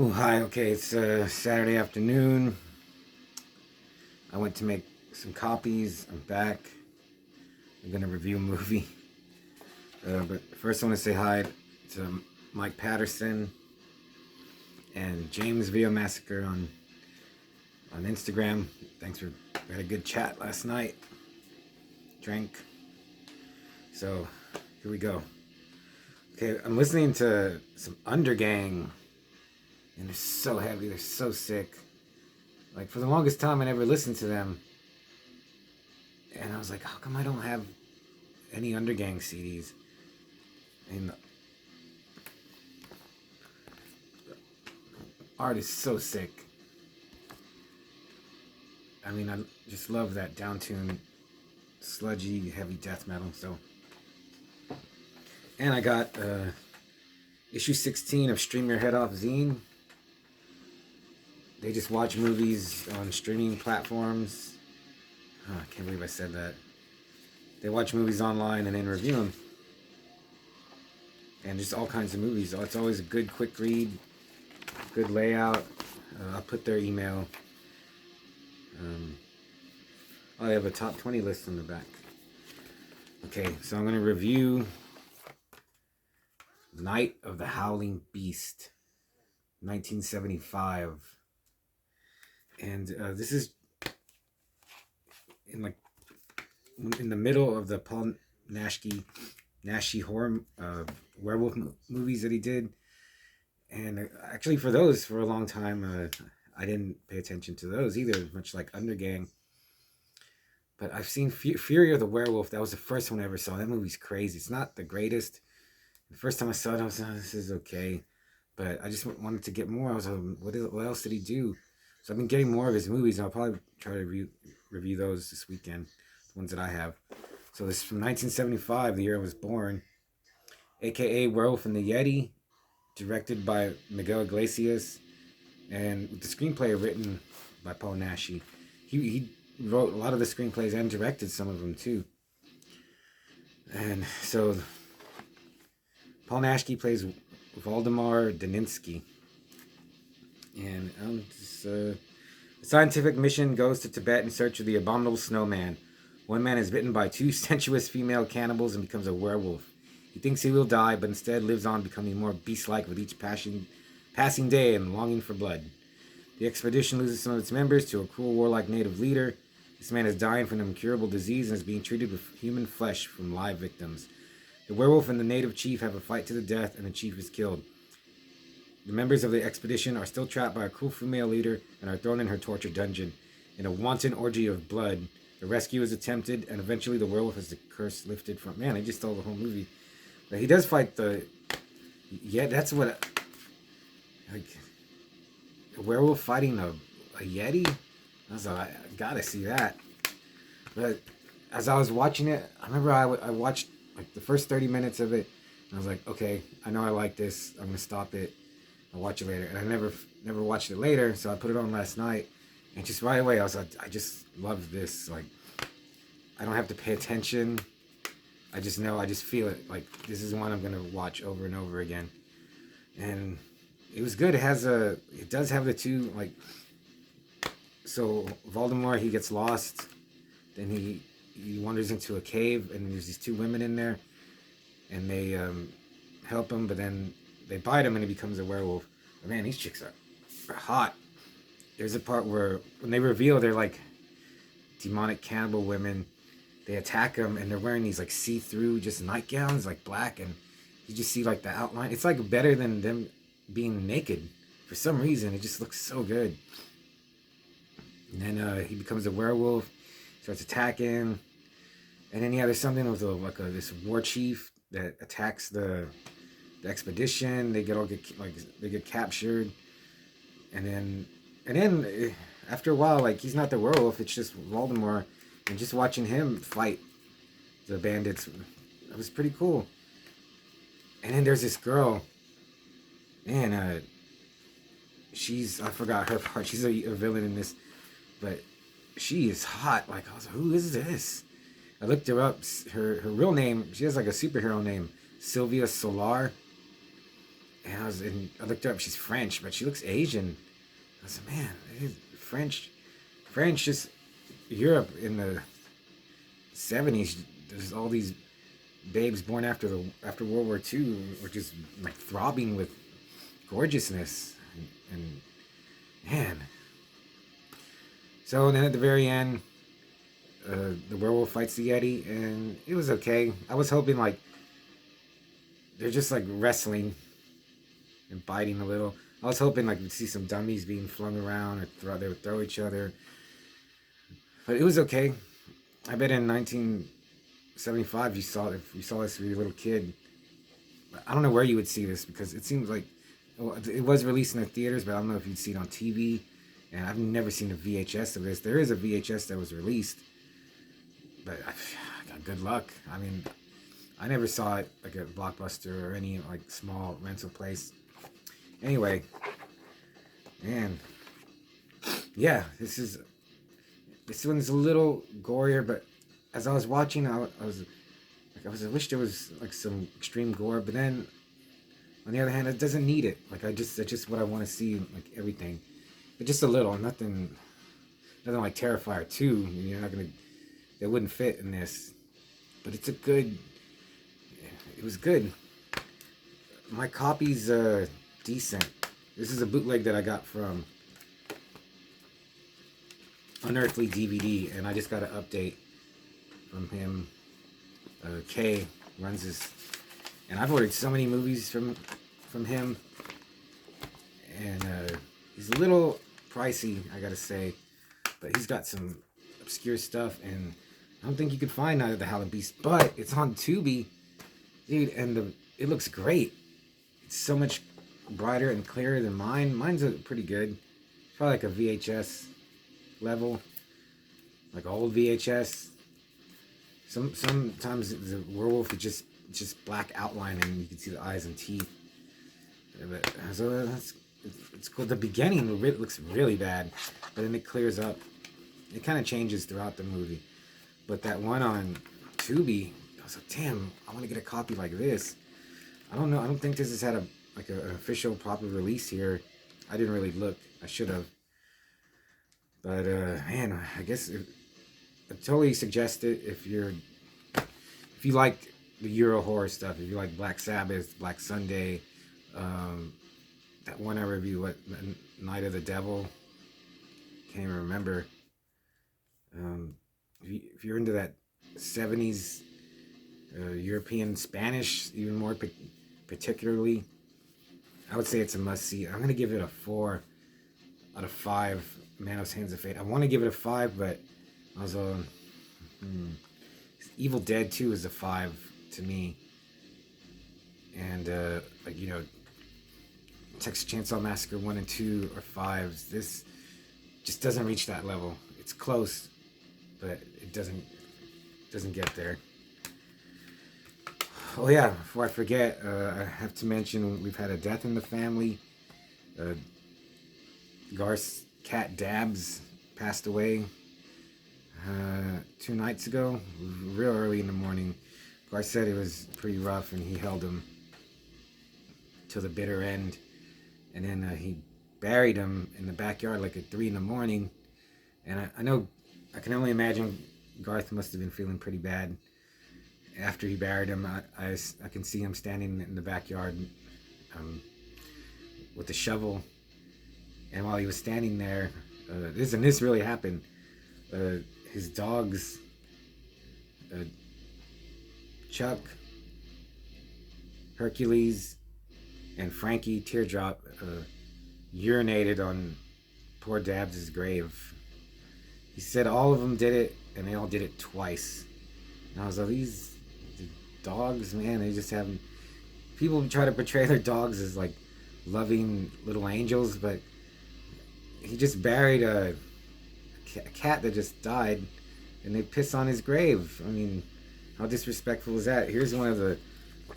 Oh, hi. Okay, it's Saturday afternoon. I went to make some copies. I'm back. I'm gonna review a movie. But first, I want to say hi to Mike Patterson and James Video Massacre on Instagram. Thanks we had a good chat last night. Drank. So here we go. Okay, I'm listening to some Undergang, and they're so heavy. They're so sick. Like for the longest time, I never listened to them. And I was like, how come I don't have any Undergang CDs? And the art is so sick. I mean, I just love that down-tuned, sludgy, heavy death metal. So, and I got issue 16 of Stream Your Head Off zine. They just watch movies on streaming platforms. Oh, I can't believe I said that. They watch movies online and then review them. And just all kinds of movies. It's always a good, quick read, good layout. I'll put their email. I have a top 20 list in the back. Okay, so I'm going to review Night of the Howling Beast, 1975. And this is in the middle of the Paul Naschy horror werewolf movies that he did. And actually for a long time, I didn't pay attention to those either, much like Undergang. But I've seen Fury of the Werewolf. That was the first one I ever saw. That movie's crazy. It's not the greatest. The first time I saw it, I was like, oh, this is okay. But I just wanted to get more. I was like, what else did he do? So I've been getting more of his movies, and I'll probably try to review those this weekend, the ones that I have. So this is from 1975, the year I was born, a.k.a. Werewolf and the Yeti, directed by Miguel Iglesias, and the screenplay written by Paul Naschy. He wrote a lot of the screenplays and directed some of them too. And so Paul Naschy plays Valdemar Daninsky. And a scientific mission goes to Tibet in search of the abominable snowman. One man is bitten by two sensuous female cannibals and becomes a werewolf. He thinks he will die, but instead lives on, becoming more beast-like with each passing day and longing for blood. The expedition loses some of its members to a cruel, warlike native leader. This man is dying from an incurable disease and is being treated with human flesh from live victims. The werewolf and the native chief have a fight to the death, and the chief is killed. The members of the expedition are still trapped by a cruel female leader and are thrown in her torture dungeon. In a wanton orgy of blood, the rescue is attempted, and eventually the werewolf has the curse lifted from... Man, I just stole the whole movie. But he does fight the... Yeah, that's what... Like... A werewolf fighting a Yeti? I was like, I gotta see that. But as I was watching it, I remember I watched like the first 30 minutes of it, and I was like, okay, I know I like this. I'm gonna stop it. I'll watch it later. And I never watched it later, so I put it on last night, and just right away I was like, I just love this. Like, I don't have to pay attention. I just know, I just feel it. Like, this is one I'm gonna watch over and over again. And it was good. It does have the two, like, so Voldemort, he gets lost, then he wanders into a cave, and there's these two women in there, and they help him, but then they bite him and he becomes a werewolf. But man, these chicks are hot. There's a part where when they reveal they're like demonic cannibal women, they attack him and they're wearing these like see-through just nightgowns, like black, and you just see like the outline. It's like better than them being naked. For some reason, it just looks so good. And then he becomes a werewolf, starts attacking, and then there's something with this war chief that attacks the expedition. They get captured, and then after a while, like, he's not the werewolf. It's just Voldemort, and just watching him fight the bandits, it was pretty cool. And then there's this girl, and I forgot her part. She's a villain in this. But she is hot. Like, I was like, who is this? I looked her up. Her real name, she has like a superhero name, Sylvia Solar. And I looked her up. She's French, but she looks Asian. I said, man, French, just Europe in the 70s. There's all these babes born after World War II were just like throbbing with gorgeousness, and man. So then at the very end, the werewolf fights the Yeti, and it was okay. I was hoping like they're just like wrestling and biting a little. I was hoping like we'd see some dummies being flung around, or they would throw each other. But it was okay. I bet in 1975 if you saw this when you were a little kid. I don't know where you would see this, because it seems like it was released in the theaters, but I don't know if you'd see it on TV. And I've never seen a VHS of this. There is a VHS that was released, but I got good luck. I mean, I never saw it like a Blockbuster or any like small rental place. Anyway, man, yeah, this one's a little gorier, but as I was watching, I wish there was like some extreme gore, but then on the other hand, it doesn't need it. Like that's just what I want to see, like everything, but just a little, nothing like Terrifier 2. You're not gonna, they wouldn't fit in this, but it was good. My copy's decent. This is a bootleg that I got from Unearthly DVD, and I just got an update from him. Kay runs this, and I've ordered so many movies from him, and he's a little pricey, I gotta say, but he's got some obscure stuff, and I don't think you could find Night of the Howling Beast, but it's on Tubi, dude, and it looks great. It's so much brighter and clearer than mine. Mine's pretty good. It's probably like a VHS level, like old VHS. Sometimes the werewolf is just black outline, and you can see the eyes and teeth. But so it's cool. The beginning looks really bad, but then it clears up. It kind of changes throughout the movie. But that one on Tubi, I was like, damn, I want to get a copy like this. I don't know. I don't think this has had an official proper release here. I didn't really look. I should have. But man, I guess I totally suggest it if you like the Euro horror stuff. If you like Black Sabbath, Black Sunday, that one I reviewed, Night of the Devil. Can't even remember. If you're into that 70s European Spanish, even more particularly, I would say it's a must-see. I'm going to give it a 4 out of 5. Manos Hands of Fate. I want to give it a 5, but I was Evil Dead 2 is a 5 to me. And Texas Chainsaw Massacre 1 and 2 are 5s. This just doesn't reach that level. It's close, but it doesn't get there. Oh yeah, before I forget, I have to mention we've had a death in the family. Garth's cat Dabs passed away 2 nights ago, real early in the morning. Garth said it was pretty rough, and he held him till the bitter end, and then he buried him in the backyard like at 3 in the morning. And I know, I can only imagine Garth must have been feeling pretty bad after he buried him. I can see him standing in the backyard with the shovel, and while he was standing there, this really happened. His dogs, Chuck, Hercules, and Frankie Teardrop, urinated on poor Dabs' grave. He said all of them did it, and they all did it twice. And I was like, these dogs, man, they just have... People try to portray their dogs as like loving little angels, but he just buried a cat that just died, and they piss on his grave. I mean, how disrespectful is that? Here's one of the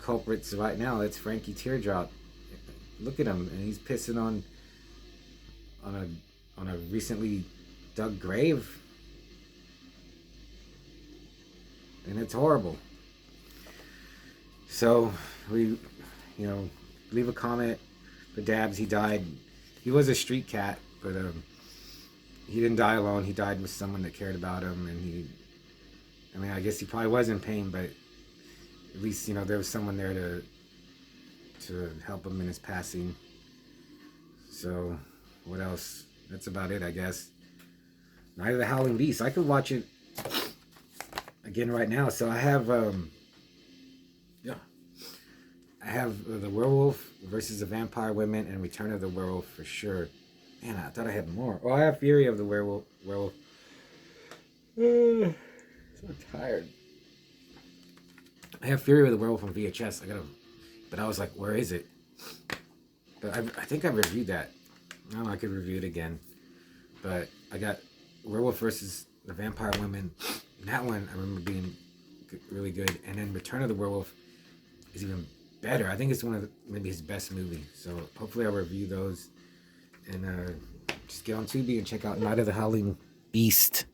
culprits right now. It's Frankie Teardrop. Look at him, and he's pissing on a recently dug grave, and it's horrible. So leave a comment for Dabs. He died. He was a street cat, but he didn't die alone. He died with someone that cared about him, and I mean, I guess he probably was in pain, but at least, you know, there was someone there to help him in his passing. So, what else? That's about it, I guess. Night of the Howling Beast. I could watch it again right now. So I have, yeah, I have the Werewolf versus the Vampire Women and Return of the Werewolf for sure. Man, I thought I had more. Oh, I have Fury of the Werewolf. So tired. I have Fury of the Werewolf on VHS. But I was like, where is it? But I think I reviewed that. I don't know, I could review it again. But I got Werewolf versus the Vampire Women. That one I remember being really good. And then Return of the Werewolf is even better. I think it's one of maybe his best movies. So hopefully I'll review those. And just get on Tubi and check out Night of the Howling Beast.